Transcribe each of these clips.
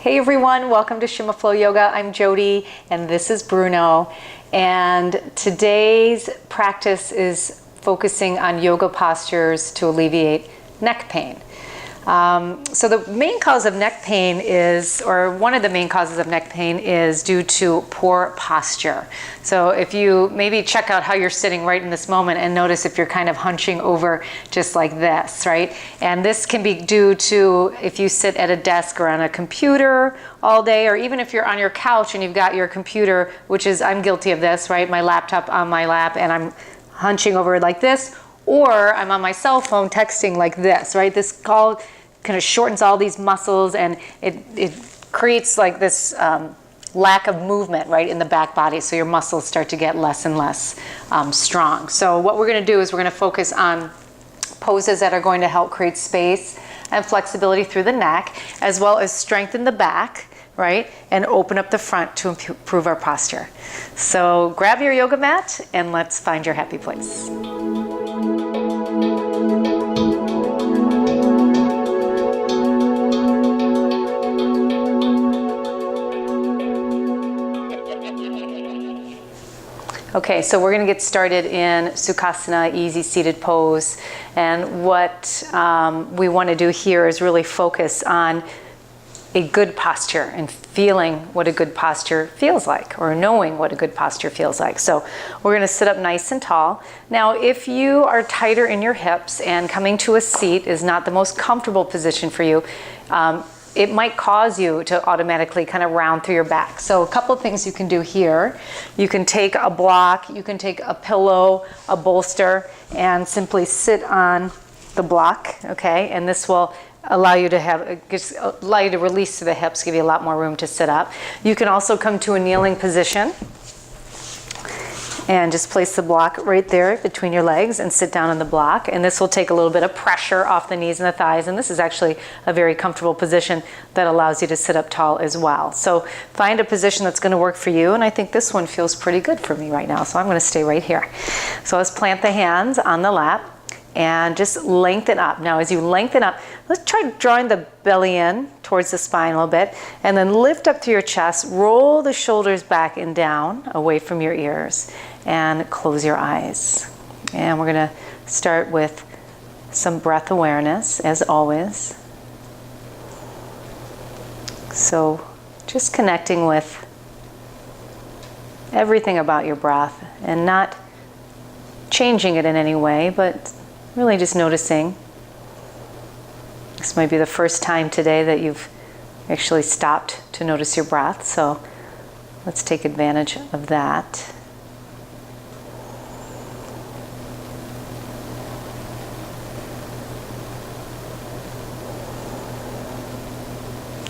Hey everyone, welcome to Shima Flow Yoga. I'm Jodi and this is Bruno. And today's practice is focusing on yoga postures to alleviate neck pain. So the main cause of neck pain is, or one of the main causes of neck pain is due to poor posture. So if you maybe check out how you're sitting right in this moment and notice if you're kind of hunching over just like this, right? And this can be due to if you sit at a desk or on a computer all day, or even if you're on your couch and you've got your computer, which is, I'm guilty of this, right? My laptop on my lap and I'm hunching over like this, or I'm on my cell phone texting like this, right? This kind of shortens all these muscles and it creates like this lack of movement right in the back body, so your muscles start to get less and less strong. So what we're going to do is we're going to focus on poses that are going to help create space and flexibility through the neck, as well as strengthen the back, right, and open up the front to improve our posture. So grab your yoga mat and let's find your happy place. Okay, so we're going to get started in Sukhasana, easy seated pose. And what we want to do here is really focus on a good posture and feeling what a good posture feels like, or knowing what a good posture feels like. So we're going to sit up nice and tall. Now, if you are tighter in your hips and coming to a seat is not the most comfortable position for you, it might cause you to automatically kind of round through your back. So a couple of things you can do here. You can take a block, you can take a pillow, a bolster, and simply sit on the block, okay? And this will allow you to release to the hips, give you a lot more room to sit up. You can also come to a kneeling position and just place the block right there between your legs and sit down on the block. And this will take a little bit of pressure off the knees and the thighs. And this is actually a very comfortable position that allows you to sit up tall as well. So find a position that's going to work for you. And I think this one feels pretty good for me right now. So I'm going to stay right here. So let's plant the hands on the lap and just lengthen up. Now, as you lengthen up, let's try drawing the belly in towards the spine a little bit, and then lift up through your chest, roll the shoulders back and down away from your ears, and close your eyes. And we're going to start with some breath awareness, as always. So just connecting with everything about your breath and not changing it in any way, but really just noticing. This might be the first time today that you've actually stopped to notice your breath, so let's take advantage of that.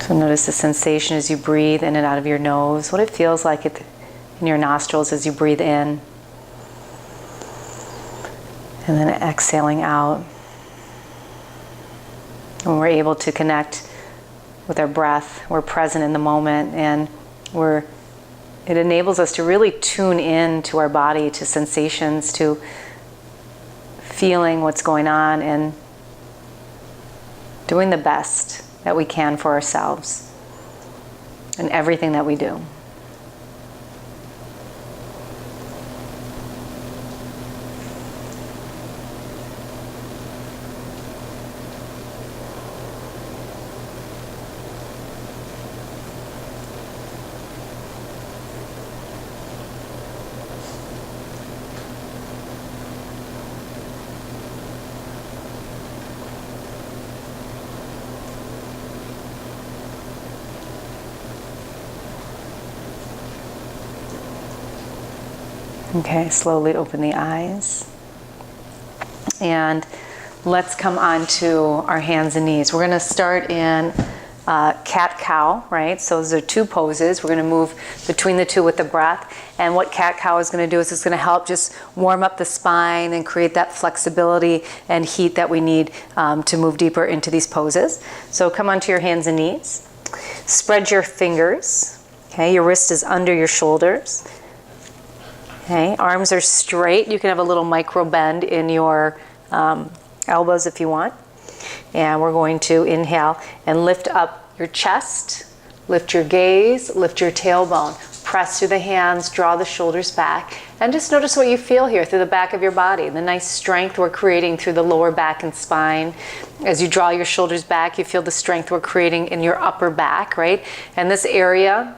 So notice the sensation as you breathe in and out of your nose, what it feels like in your nostrils as you breathe in. And then exhaling out. When we're able to connect with our breath, we're present in the moment, and it enables us to really tune in to our body, to sensations, to feeling what's going on, and doing the best that we can for ourselves in everything that we do. Okay, slowly open the eyes. And let's come on to our hands and knees. We're going to start in CatCow, right? So those are two poses. We're going to move between the two with the breath. And what CatCow is going to do is it's going to help just warm up the spine and create that flexibility and heat that we need to move deeper into these poses. So come onto your hands and knees. Spread your fingers. Okay, your wrist is under your shoulders. Okay, arms are straight. You can have a little micro bend in your elbows if you want. And we're going to inhale and lift up your chest, lift your gaze, lift your tailbone. Press through the hands, draw the shoulders back, and just notice what you feel here through the back of your body, the nice strength we're creating through the lower back and spine. As you draw your shoulders back, you feel the strength we're creating in your upper back, right? And this area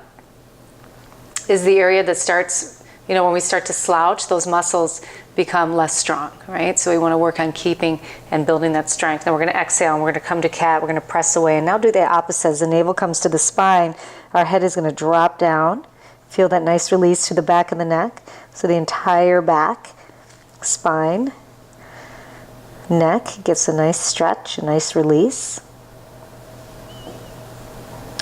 is the area that starts, you know, when we start to slouch, those muscles become less strong, right? So we want to work on keeping and building that strength. Then we're going to exhale and we're going to come to cat. We're going to press away. And now do the opposite. As the navel comes to the spine, our head is going to drop down. Feel that nice release to the back of the neck. So the entire back, spine, neck gets a nice stretch, a nice release.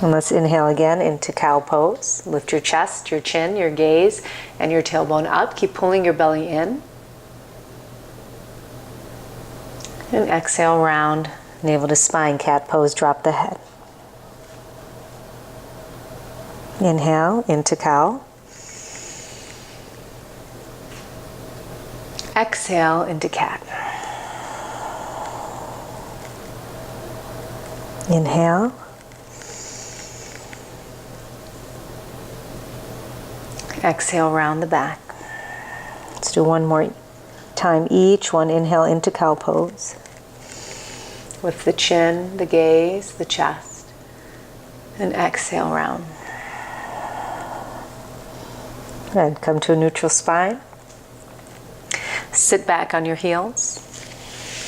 And let's inhale again into cow pose. Lift your chest, your chin, your gaze, and your tailbone up. Keep pulling your belly in. And exhale, round, navel to spine, cat pose, drop the head. Inhale into cow. Exhale into cat. Inhale. Exhale, round the back. Let's do one more time each one. Inhale into cow pose. With the chin, the gaze, the chest. And exhale, round. Good. Come to a neutral spine. Sit back on your heels.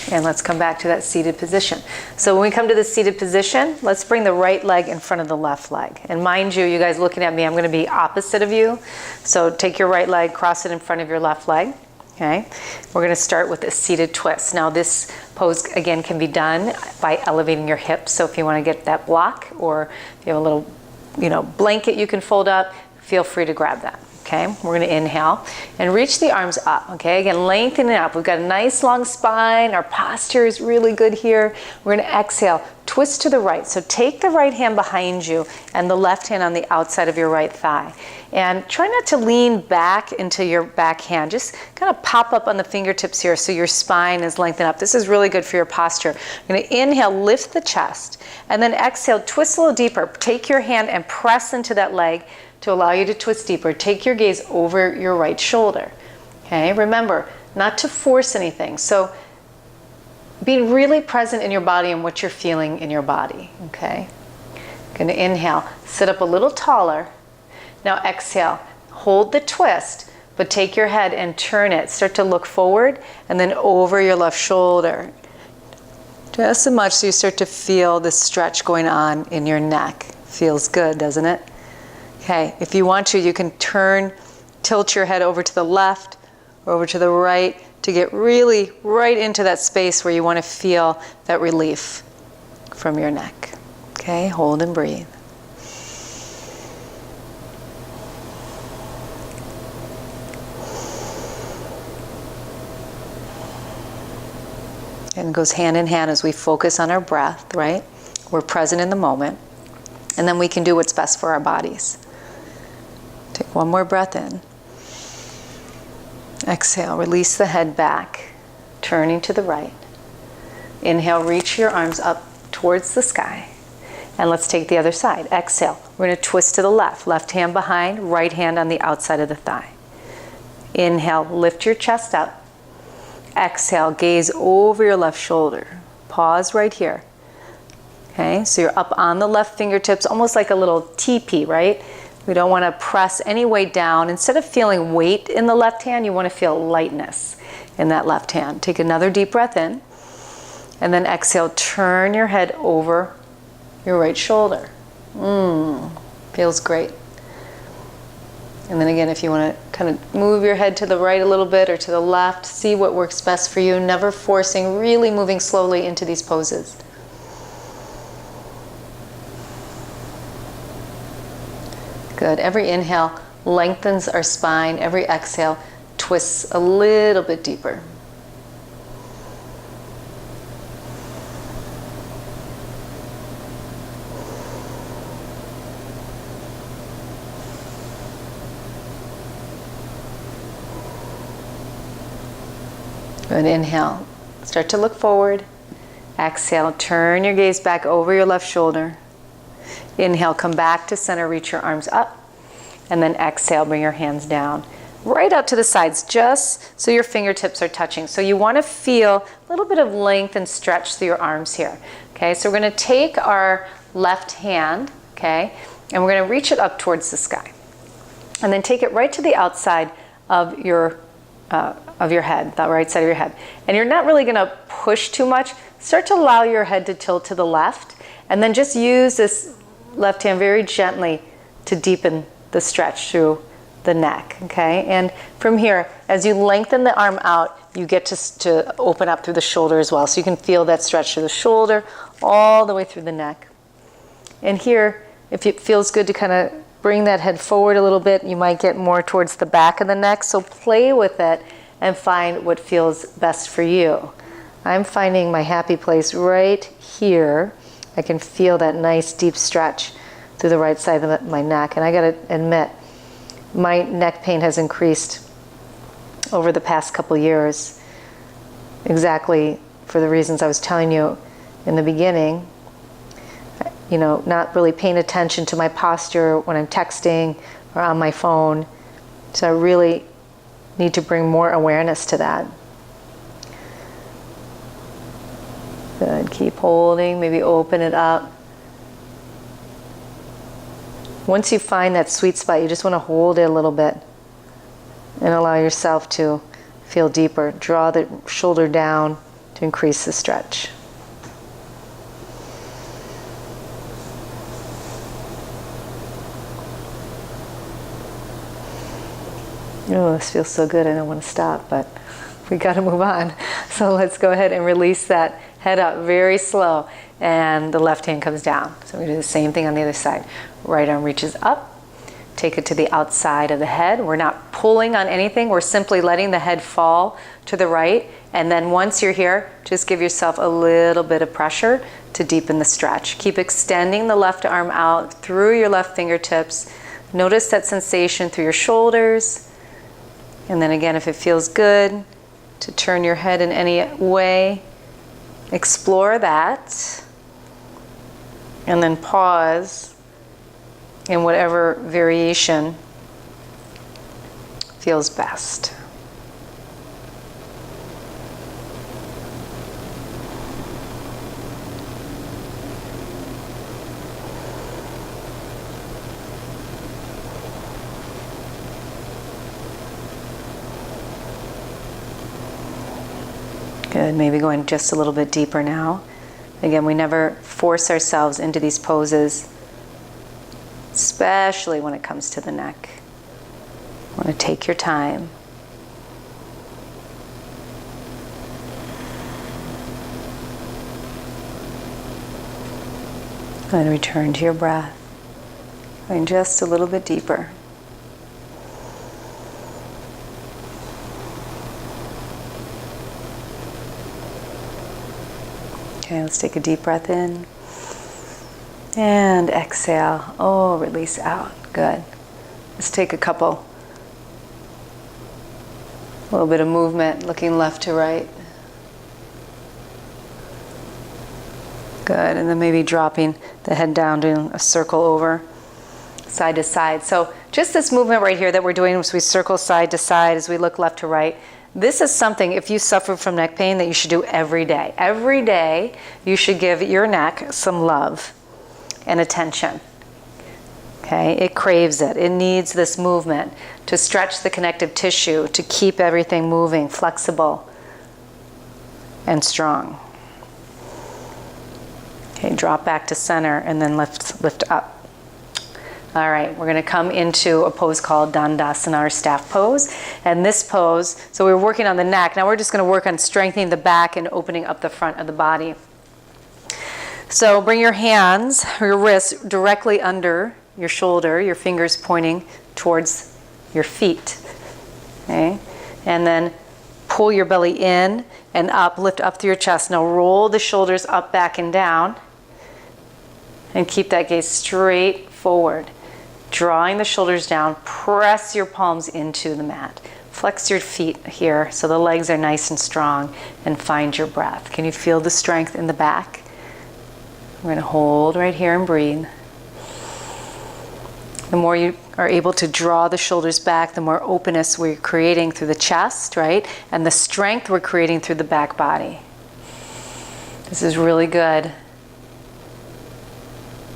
And let's come back to that seated position. So when we come to the seated position, let's bring the right leg in front of the left leg. And mind you, you guys looking at me, I'm going to be opposite of you. So take your right leg, cross it in front of your left leg. Okay. We're going to start with a seated twist. Now this pose, again, can be done by elevating your hips. So if you want to get that block, or if you have a little, blanket you can fold up, feel free to grab that. Okay, we're going to inhale and reach the arms up. Okay, again, lengthen it up. We've got a nice long spine. Our posture is really good here. We're going to exhale, twist to the right. So take the right hand behind you and the left hand on the outside of your right thigh. And try not to lean back into your back hand. Just kind of pop up on the fingertips here so your spine is lengthened up. This is really good for your posture. You're going to inhale, lift the chest, and then exhale, twist a little deeper. Take your hand and press into that leg to allow you to twist deeper. Take your gaze over your right shoulder. Okay, remember, not to force anything. So be really present in your body and what you're feeling in your body. Okay, going to inhale, sit up a little taller. Now exhale, hold the twist, but take your head and turn it. Start to look forward and then over your left shoulder. Just as much so you start to feel this stretch going on in your neck. Feels good, doesn't it? Okay, if you want to, you can tilt your head over to the left or over to the right to get really right into that space where you want to feel that relief from your neck. Okay, hold and breathe. And it goes hand in hand as we focus on our breath, right? We're present in the moment. And then we can do what's best for our bodies. Take one more breath in. Exhale, release the head back, turning to the right. Inhale, reach your arms up towards the sky. And let's take the other side. Exhale, we're going to twist to the left hand behind, right hand on the outside of the thigh. Inhale, lift your chest up. Exhale, gaze over your left shoulder. Pause right here. Okay, so you're up on the left fingertips, almost like a little teepee, right? We don't want to press any weight down. Instead of feeling weight in the left hand, you want to feel lightness in that left hand. Take another deep breath in. And then exhale, turn your head over your right shoulder. Feels great. And then again, if you want to kind of move your head to the right a little bit or to the left, see what works best for you. Never forcing, really moving slowly into these poses. Good. Every inhale lengthens our spine. Every exhale twists a little bit deeper. Good. Inhale. Start to look forward. Exhale. Turn your gaze back over your left shoulder. Inhale, come back to center, reach your arms up. And then exhale, bring your hands down. Right out to the sides, just so your fingertips are touching. So you want to feel a little bit of length and stretch through your arms here. Okay, so we're going to take our left hand, okay, and we're going to reach it up towards the sky. And then take it right to the outside of your head, the right side of your head. And you're not really going to push too much. Start to allow your head to tilt to the left. And then just use this left hand very gently to deepen the stretch through the neck, okay? And from here, as you lengthen the arm out, you get to open up through the shoulder as well. So you can feel that stretch through the shoulder, all the way through the neck. And here, if it feels good to kind of bring that head forward a little bit, you might get more towards the back of the neck. So play with it and find what feels best for you. I'm finding my happy place right here. I can feel that nice deep stretch through the right side of my neck. And I gotta admit, my neck pain has increased over the past couple years, exactly for the reasons I was telling you in the beginning. You know, not really paying attention to my posture when I'm texting or on my phone. So I really need to bring more awareness to that. Good, keep holding, maybe open it up. Once you find that sweet spot, you just want to hold it a little bit and allow yourself to feel deeper. Draw the shoulder down to increase the stretch. Oh, this feels so good, I don't want to stop, but we got to move on. So let's go ahead and release that head up very slow, and the left hand comes down. So we do the same thing on the other side. Right arm reaches up, take it to the outside of the head. We're not pulling on anything, we're simply letting the head fall to the right, and then once you're here, just give yourself a little bit of pressure to deepen the stretch. Keep extending the left arm out through your left fingertips. Notice that sensation through your shoulders. And then again, if it feels good to turn your head in any way, explore that. And then pause in whatever variation feels best. Good, maybe going just a little bit deeper now. Again, we never force ourselves into these poses, especially when it comes to the neck. You want to take your time. And return to your breath. Going just a little bit deeper. Okay, let's take a deep breath in. And exhale. Oh, release out. Good. Let's take a couple. A little bit of movement, looking left to right. Good, and then maybe dropping the head down, doing a circle over, side to side. So just this movement right here that we're doing as we circle side to side as we look left to right. This is something, if you suffer from neck pain, that you should do every day. Every day, you should give your neck some love and attention. Okay, it craves it. It needs this movement to stretch the connective tissue, to keep everything moving, flexible and strong. Okay, drop back to center and then lift up. All right, we're going to come into a pose called Dandasana, or staff pose. And this pose, so we're working on the neck. Now we're just going to work on strengthening the back and opening up the front of the body. So bring your hands, or your wrists, directly under your shoulder, your fingers pointing towards your feet. Okay? And then pull your belly in and up, lift up through your chest. Now roll the shoulders up, back, and down. And keep that gaze straight forward. Drawing the shoulders down, press your palms into the mat. Flex your feet here so the legs are nice and strong, and find your breath. Can you feel the strength in the back? We're going to hold right here and breathe. The more you are able to draw the shoulders back, the more openness we're creating through the chest, right? And the strength we're creating through the back body. This is really good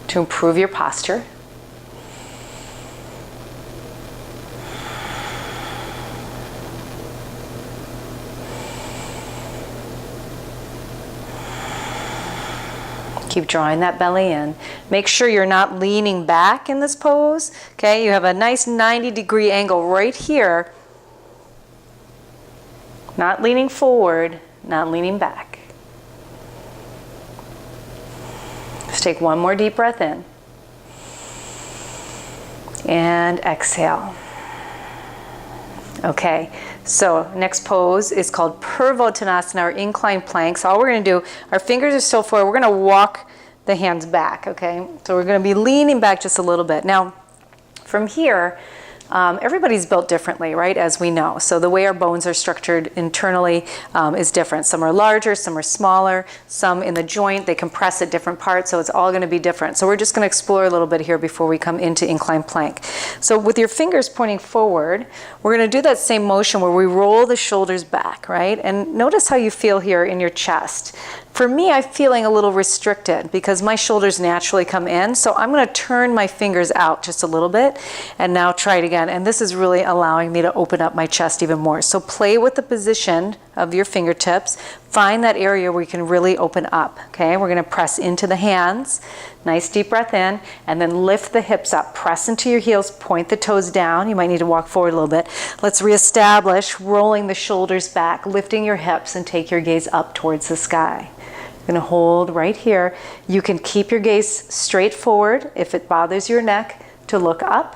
to improve your posture. Keep drawing that belly in. Make sure you're not leaning back in this pose. Okay, you have a nice 90-degree angle right here. Not leaning forward, not leaning back. Let's take one more deep breath in. And exhale. Okay, so next pose is called Vota Knots, our inclined plank. So all we're going to do, our fingers are still forward. We're going to walk the hands back, okay? So we're going to be leaning back just a little bit. Now, from here, everybody's built differently, right, as we know. So the way our bones are structured internally is different. Some are larger, some are smaller, some in the joint, they compress at different parts, so it's all going to be different. So we're just going to explore a little bit here before we come into inclined plank. So with your fingers pointing forward, we're going to do that same motion where we roll the shoulders back, right? And notice how you feel here in your chest. For me, I'm feeling a little restricted because my shoulders naturally come in. So I'm going to turn my fingers out just a little bit and now try it again. And this is really allowing me to open up my chest even more. So play with the position of your fingertips. Find that area where you can really open up. Okay, we're going to press into the hands. Nice deep breath in, and then lift the hips up. Press into your heels, point the toes down. You might need to walk forward a little bit. Let's reestablish rolling the shoulders back, lifting your hips, and take your gaze up towards the sky. You're going to hold right here. You can keep your gaze straight forward if it bothers your neck to look up.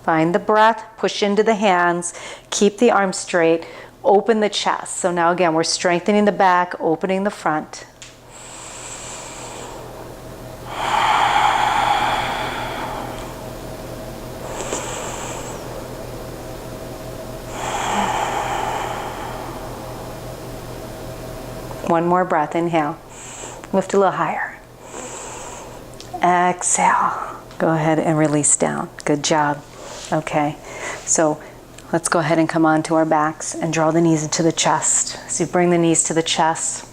Find the breath, push into the hands, keep the arms straight, open the chest. So now again, we're strengthening the back, opening the front. One more breath, inhale. Lift a little higher. Exhale. Go ahead and release down. Good job. Okay, so let's go ahead and come onto our backs and draw the knees into the chest. So you bring the knees to the chest.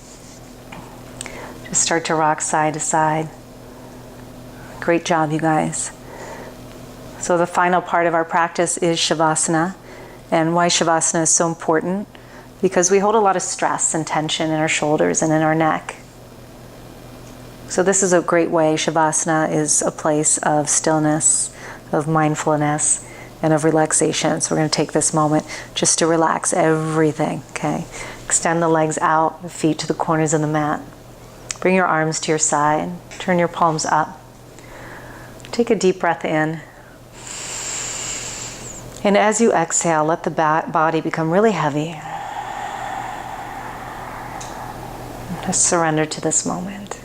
Just start to rock side to side. Great job, you guys. So the final part of our practice is Savasana. And why Savasana is so important? Because we hold a lot of stress and tension in our shoulders and in our neck. So this is a great way. Savasana is a place of stillness, of mindfulness, and of relaxation. So we're going to take this moment just to relax everything, okay? Extend the legs out, the feet to the corners of the mat. Bring your arms to your side. Turn your palms up. Take a deep breath in. And as you exhale, let the body become really heavy. Just surrender to this moment.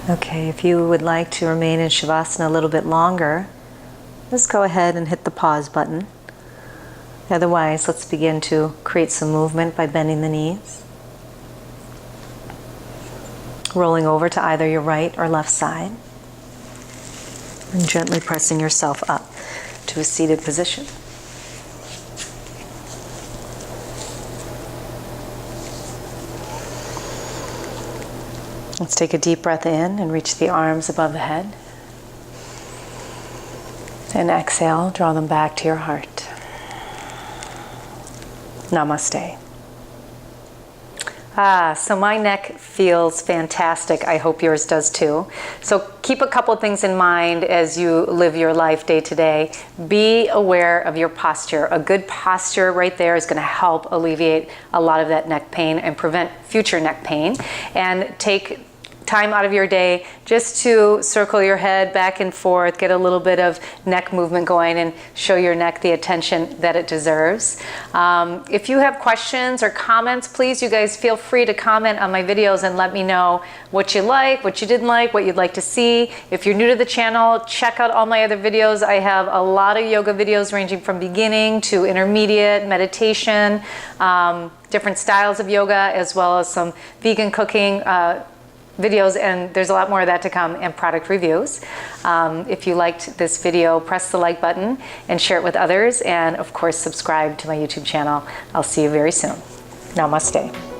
Okay, if you would like to remain in Shavasana a little bit longer, just go ahead and hit the pause button. Otherwise, let's begin to create some movement by bending the knees. Rolling over to either your right or left side. And gently pressing yourself up to a seated position. Let's take a deep breath in and reach the arms above the head. And exhale, draw them back to your heart. Namaste. So my neck feels fantastic. I hope yours does too. So keep a couple of things in mind as you live your life day to day. Be aware of your posture. A good posture right there is going to help alleviate a lot of that neck pain and prevent future neck pain. And take time out of your day just to circle your head back and forth, get a little bit of neck movement going and show your neck the attention that it deserves. If you have questions or comments, please, you guys feel free to comment on my videos and let me know what you like, what you didn't like, what you'd like to see. If you're new to the channel, check out all my other videos. I have a lot of yoga videos ranging from beginning to intermediate, meditation, different styles of yoga, as well as some vegan cooking videos, and there's a lot more of that to come, and product reviews. If you liked this video, press the like button and share it with others, and of course subscribe to my YouTube channel. I'll see you very soon. Namaste.